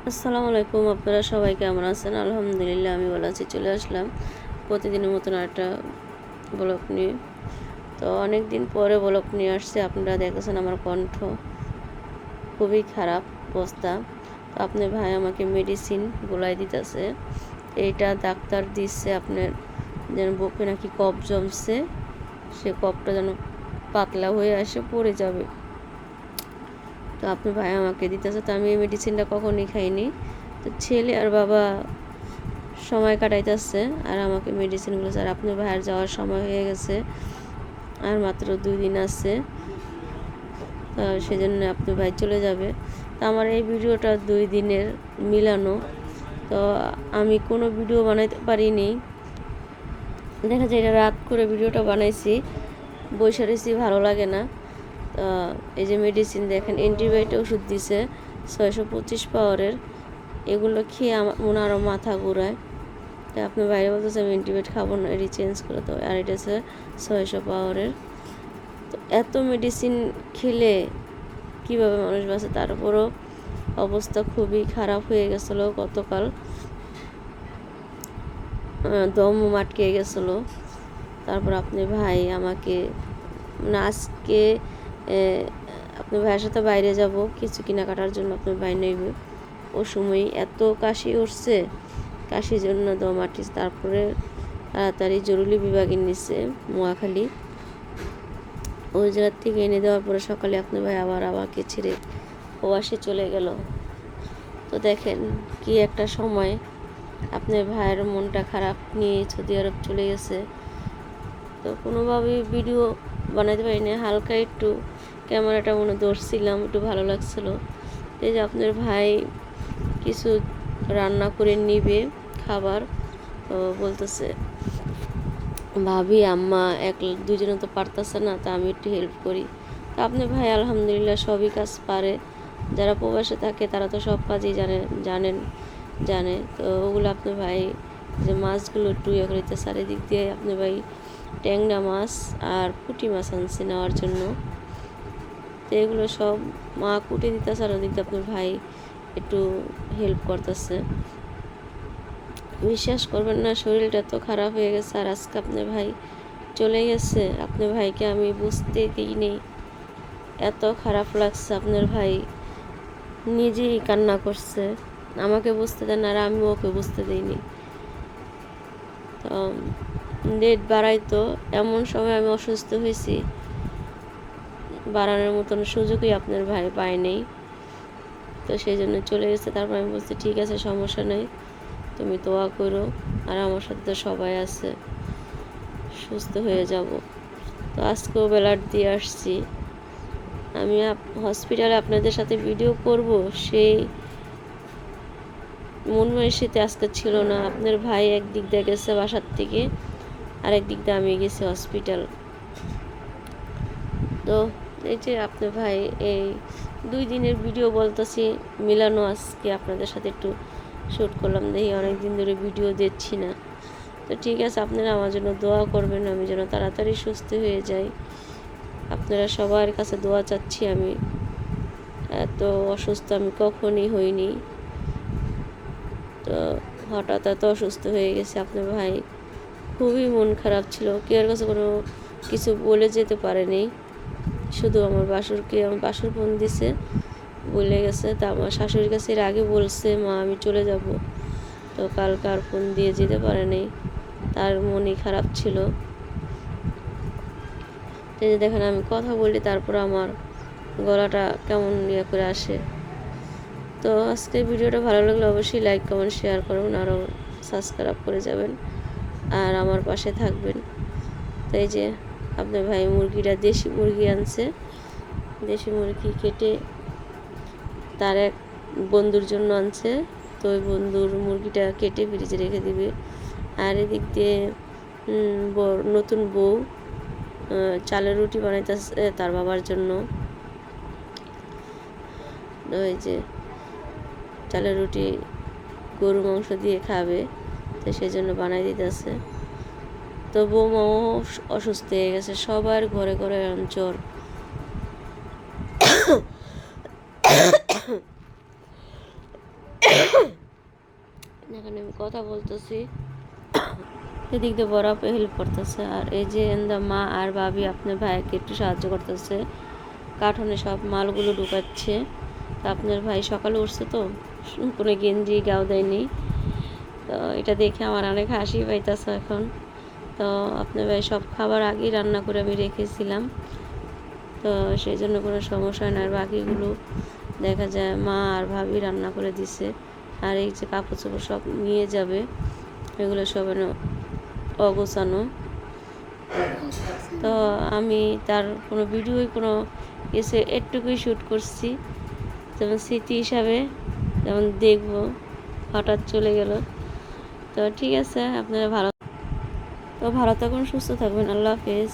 আসসালামু আলাইকুম, আপনারা সবাই কেমন আছেন? আলহামদুলিল্লাহ আমি ভালো আছি। চলে আসলাম প্রতিদিনের মতন একটা ব্লগ নিয়ে। তো অনেক দিন পরে ব্লগ নিয়ে আসছে। আপনারা দেখেছেন আমার কণ্ঠ খুবই খারাপ অবস্থা। তো আপনার ভাই আমাকে মেডিসিন গোলাই দিতেছে। এইটা ডাক্তার দিচ্ছে আপনার যেন বুকে নাকি কফ জমছে, সে কফটা যেন পাতলা হয়ে আসে পড়ে যাবে। তো আপনার ভাই আমাকে দিতেছে। তো আমি এই মেডিসিনটা কখনই খাইনি। তো ছেলে আর বাবা সময় কাটাইতেছে আর আমাকে মেডিসিনগুলো, আর আপনার ভাইয়ের যাওয়ার সময় হয়ে গেছে, আর মাত্র 2 দিন আছে। তো সেজন্য আপনার ভাই চলে যাবে। তো আমার এই ভিডিওটা 2 দিনের মিলানো। তো আমি কোনো ভিডিও বানাইতে পারিনি, দেখা যায় এটা রাত করে ভিডিওটা বানাইছি, বসে রয়েছি, ভালো লাগে না। তো এই যে মেডিসিন দেখেন, অ্যান্টিবায়োটিক ওষুধ দিছে 625 পাওয়ারের। এগুলো খেয়ে আমার মনে আরও মাথা ঘুরায়। তো আপনার বাইরে বলতেছে আমি অ্যান্টিবায়োটিক খাবো না, এটি চেঞ্জ করে দেবো। আর এটা হচ্ছে 600 পাওয়ারের। তো এত মেডিসিন খেলে কীভাবে মানুষ বাঁচে? তার উপরও অবস্থা খুবই খারাপ হয়ে গেছিলো গতকাল, দম আটকে গেছিলো। তারপর আপনি ভাই আমাকে আজকে আপনার ভাইয়ের সাথে বাইরে যাব কিছু কেনাকাটার জন্য, আপনার ভাই নেবে। ও সময় এত কাশি উঠছে, কাশির জন্য দম আটকেছে। তারপরে তাড়াতাড়ি জরুরি বিভাগে নিচ্ছে মোয়াখালী, ওই জায়গার থেকে এনে দেওয়ার পরে সকালে আপনার ভাই আবার আমাকে ছেড়ে প্রবাসে চলে গেল। তো দেখেন কি একটা সময়, আপনার ভাইয়ের মনটা খারাপ নিয়ে সৌদি আরব চলে গেছে। তো কোনোভাবেই ভিডিও বানাতে পারিনি, হালকা একটু ক্যামেরাটা মনে ধরছিলাম, একটু ভালো লাগছিলো। এই যে আপনার ভাই কিছু রান্না করে নিবে খাবার, তো বলতেছে ভাবি আম্মা দুজনে তো পারতেছে না, তা আমি একটু হেল্প করি। তা আপনার ভাই আলহামদুলিল্লাহ সবই কাজ পারে। যারা প্রবাসে থাকে তারা তো সব কাজই জানে। তো ওগুলো আপনার ভাই যে মাছগুলো একটু ইয়ে করিতে চারিদিক দিয়ে আপনার ভাই ট্যাংরা মাছ আর পুঁটি মাছ আনছে নেওয়ার জন্য। তো এগুলো সব মা কুটে দিতেছে, আর ওদিক দিয়ে আপনার ভাই একটু হেল্প করতেছে। বিশ্বাস করবেন না, শরীরটা এত খারাপ হয়ে গেছে। আর আজকে আপনার ভাই চলে গেছে, আপনার ভাইকে আমি বুঝতে দিইনি, এত খারাপ লাগছে। আপনার ভাই নিজেই কান্না করছে, আমাকে বুঝতে দেন আর আমি ওকে বুঝতে দিইনি। তো ডেট বাড়াইতো, এমন সময় আমি অসুস্থ হয়েছি, বাড়ানোর মতন সুযোগই আপনার ভাই পায়নি। তো সেই জন্য চলে গেছে। তারপর আমি বলছি ঠিক আছে, সমস্যা নেই, তুমি দোয়া করো, আর আমার সাথে তো সবাই আছে, সুস্থ হয়ে যাব। তো আজকেও ব্লাড দিয়ে আসছি। আমি হসপিটালে আপনাদের সাথে ভিডিও করব সেই মন মানসিকতা আজকে ছিল না। আপনার ভাই একদিক দিয়ে গেছে বাসার থেকে, আর একদিক দিয়ে আমি গেছি হসপিটাল। তো এই যে আপনার ভাই এই 2 দিনের ভিডিও বলতেছি মিলানো, আজকে আপনাদের সাথে একটু শ্যুট করলাম। দেখি অনেকদিন ধরে ভিডিও দিচ্ছি না। তো ঠিক আছে, আপনারা আমার জন্য দোয়া করবেন, আমি যেন তাড়াতাড়ি সুস্থ হয়ে যাই। আপনারা সবার কাছে দোয়া চাচ্ছি। আমি এত অসুস্থ আমি কখনই হইনি। তো হঠাৎ এত অসুস্থ হয়ে গেছে। আপনার ভাই খুবই মন খারাপ ছিল, কেউ কাছে কোনো কিছু বলে যেতে পারেনি। শুধু আমার বাসুর ফোন দিছে, বলে গেছে। তা আমার শাশুড়ির কাছে এর আগে বলছে মা আমি চলে যাব। তো কালকে আর ফোন দিয়ে যেতে পারেনি, তার মনই খারাপ ছিল। এই যে দেখেন আমি কথা বলি, তারপর আমার গলাটা কেমন ইয়ে করে আসে। তো আজকে ভিডিওটা ভালো লাগলে অবশ্যই লাইক কমেন্ট শেয়ার করবেন, আরও সাবস্ক্রাইব করে যাবেন, আর আমার পাশে থাকবেন। তো এই যে আপনার ভাই মুরগিটা, দেশি মুরগি আনছে, দেশি মুরগি কেটে তার এক বন্ধুর জন্য আনছে। তো ওই বন্ধুর মুরগিটা কেটে ফ্রিজে রেখে দিবে। আর এদিক দিয়ে নতুন বউ চালের রুটি বানাইতেছে তার বাবার জন্য। ওই যে চালের রুটি গরু মাংস দিয়ে খাবে, তো সেই জন্য বানাই দিতেছে। তো বৌমাও অসুস্থ হয়ে গেছে, সবার ঘরে ঘরে জ্বর। এখানে আমি কথা বলতেছি, এদিক দিয়ে বড় আপু হেল্প করতেছে, আর এই যে মা আর ভাবি আপনার ভাইকে একটু সাহায্য করতেছে, কার্টুনে সব মালগুলো ঢুকাচ্ছে। তো আপনার ভাই সকালে উঠছে তো কোনো গেঞ্জি গাও দেয়নি, তো এটা দেখে আমার অনেক হাসি পাইতেছে এখন। তো আপনার ভাই সব খাবার আগেই রান্না করে আমি রেখেছিলাম, তো সেই জন্য কোনো সমস্যা হয় না। আর বাকিগুলো দেখা যায় মা আর ভাবি রান্না করে দিছে। আর এই যে কাপড় চোপড় সব নিয়ে যাবে, এগুলো সব অগোছানো। তো আমি তার কোনো ভিডিওই কোনো এসে একটুকুই শ্যুট করছি, যেমন স্মৃতি হিসাবে, যেমন দেখবো হঠাৎ চলে গেল। তো ঠিক আছে, আপনারা ভালো থাকুন, সুস্থ থাকবেন। আল্লাহ হাফেজ।